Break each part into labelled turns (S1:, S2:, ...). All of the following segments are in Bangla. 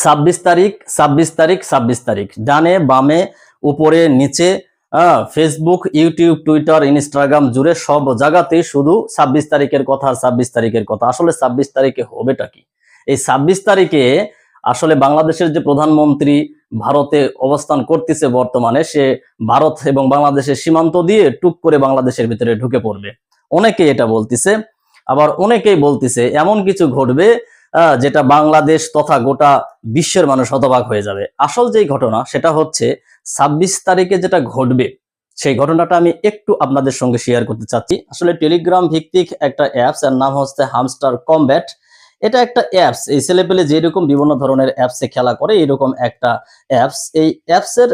S1: 26 তারিখ 26 তারিখ 26 তারিখ, ডানে বামে উপরে নিচে ফেসবুক, ইউটিউব, টুইটার, ইনস্টাগ্রাম জুড়ে সব জায়গাতেই শুধু 26 তারিখের কথা, 26 তারিখের কথা। আসলে 26 তারিখে হবেটা কি? এই 26 তারিখে আসলে বাংলাদেশের যে প্রধানমন্ত্রী ভারতে অবস্থান করতেছে বর্তমানে, সে ভারত এবং বাংলাদেশের সীমান্ত দিয়ে টুক করে বাংলাদেশের ভিতরে ঢুকে পড়বে। অনেকেই এটা বলতেছে, আবার অনেকেই বলতেছে এমন কিছু ঘটবে যেটা বাংলাদেশ তথা গোটা বিশ্বের মানুষ হতবাক হয়ে যাবে। আসল যেই ঘটনা সেটা হচ্ছে 26 তারিখে যেটা ঘটবে, সেই ঘটনাটা আমি একটু আপনাদের সঙ্গে শেয়ার করতে চাচ্ছি। আসলে টেলিগ্রাম ভিত্তিক একটা অ্যাপস, এর নাম হচ্ছে হামস্টার কমব্যাট। এটা একটা অ্যাপস, এই ছেলেপেলে যেরকম বিভিন্ন ধরনের অ্যাপসে খেলা করে এরকম একটা অ্যাপস। এই অ্যাপসের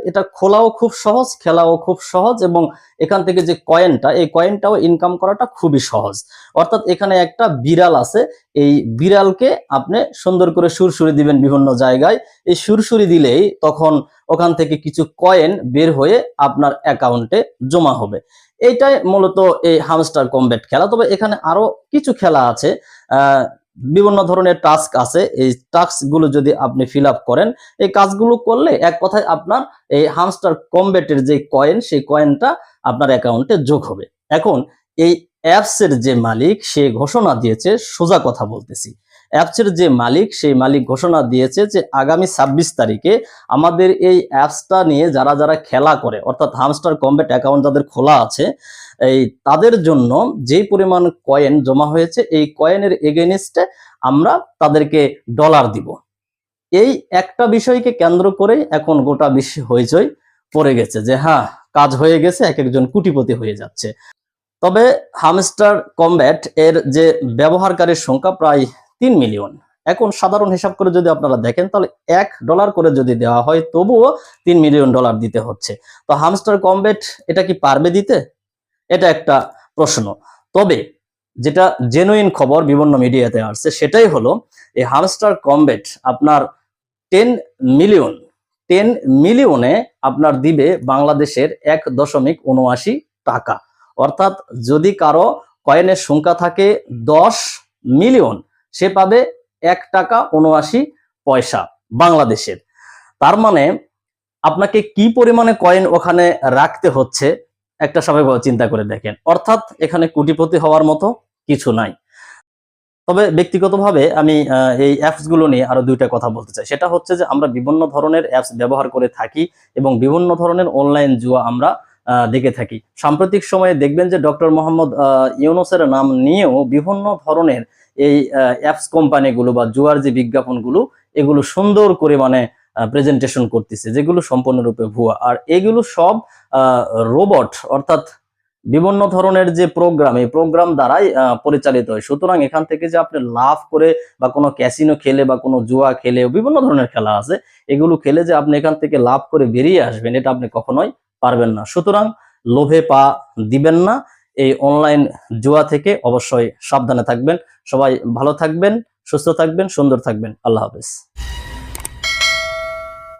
S1: এটা খোলাও খুব সহজ, খেলাও খুব সহজ, এবং এখান থেকে যে কয়েনটা, এই কয়েনটাও ইনকাম করাটা খুবই সহজ। অর্থাৎ এখানে একটা বিড়াল আছে, এই বিড়ালকে আপনি সুন্দর করে সুরসুরি দিবেন বিভিন্ন জায়গায়। এই সুরসুরি দিলেই তখন ওখান থেকে কিছু কয়েন বের হয়ে আপনার অ্যাকাউন্টে জমা হবে। এইটাই মূলত এই হামস্টার কমব্যাট খেলা। তবে এখানে আরো কিছু খেলা আছে, বিভিন্ন ধরনের টাস্ক আছে। এই টাস্ক গুলো যদি আপনি ফিল আপ করেন, এই কাজগুলো করলে এক কথায় আপনার এই হামস্টার কমব্যাটের যে কয়েন, সেই কয়েনটা আপনার অ্যাকাউন্টে যোগ হবে। এখন এই অ্যাপসের যে মালিক সে ঘোষণা দিয়েছে, সোজা কথা বলতেছি, অ্যাপসের যে মালিক সেই মালিক ঘোষণা দিয়েছে যে আগামী 26 তারিখে আমাদের এই অ্যাপসটা নিয়ে যারা যারা খেলা করে, অর্থাৎ হামস্টার কমব্যাট অ্যাকাউন্ট যাদের খোলা আছে, এই তাদের জন্য যে পরিমাণ কয়েন জমা হয়েছে, এই কয়েনের এগেইনস্টে আমরা তাদেরকে ডলার দিব। এই একটা বিষয়কে কেন্দ্র করে এখন গোটা বিশ্বে হইচই পড়ে গেছে যে হ্যাঁ, কাজ হয়ে গেছে, এক একজন কোটিপতি হয়ে যাচ্ছে। তবে হামস্টার কমব্যাট এর যে ব্যবহারকারীর সংখ্যা প্রায় 3 মিলিয়ন। এখন সাধারণ হিসাব করে যদি আপনারা দেখেন, তাহলে $1 করে যদি দেওয়া হয় তবুও $3 মিলিয়ন দিতে হচ্ছে। তো হামস্টার কমব্যাট এটা কি পারবে দিতে? এটা একটা প্রশ্ন। তবে যেটা জেনুইন খবর বিভিন্ন মিডিয়াতে আসছে সেটাই হলো, এই হামস্টার কমব্যাট আপনার 10 মিলিয়ন 10 মিলিয়নে আপনার দিবে বাংলাদেশের 1.79 টাকা। অর্থাৎ যদি কারো কয়েনের সংখ্যা থাকে 10 মিলিয়ন, সে পাবে 1 টাকা 79 পয়সা বাংলাদেশের। তার মানে আপনাকে কি পরিমাণে কয়েন ওখানে রাখতে হচ্ছে একটা স্বাভাবিকভাবে চিন্তা করে দেখেন। অর্থাৎ এখানে কোটিপতি হওয়ার মতো কিছু নাই। তবে ব্যক্তিগতভাবে আমি এই অ্যাপস গুলো নিয়ে আরো দুইটা কথা বলতে চাই। সেটা হচ্ছে যে আমরা বিভিন্ন ধরনের অ্যাপস ব্যবহার করে থাকি এবং বিভিন্ন ধরনের অনলাইন জুয়া আমরা দেখে থাকি। সাম্প্রতিক সময়ে দেখবেন যে ডক্টর মোহাম্মদ ইউনূসের নাম নিয়েও বিভিন্ন ধরনের এই অ্যাপস কোম্পানিগুলো বা জুয়ার যে বিজ্ঞাপনগুলো, এগুলো সুন্দর করে প্রেজেন্টেশন করতেছে, যেগুলো সম্পূর্ণরূপে ভুয়া। আর এগুলো সব রোবট, অর্থাৎ বিভিন্ন ধরনের যে প্রোগ্রাম, এই প্রোগ্রাম দ্বারাই পরিচালিত হয়। সুতরাং এখান থেকে যে আপনি লাভ করে বা কোনো ক্যাসিনো খেলে বা কোনো জুয়া খেলে, বিভিন্ন ধরনের খেলা আছে, এগুলো খেলে যে আপনি এখান থেকে লাভ করে বেরিয়ে আসবেন, এটা আপনি কখনোই পারবেন না। সুতরাং লোভে পা দিবেন না। এই অনলাইন জুয়া থেকে অবশ্যই সাবধানে থাকবেন। সবাই ভালো থাকবেন, সুস্থ থাকবেন, সুন্দর থাকবেন। আল্লাহ হাফেজ।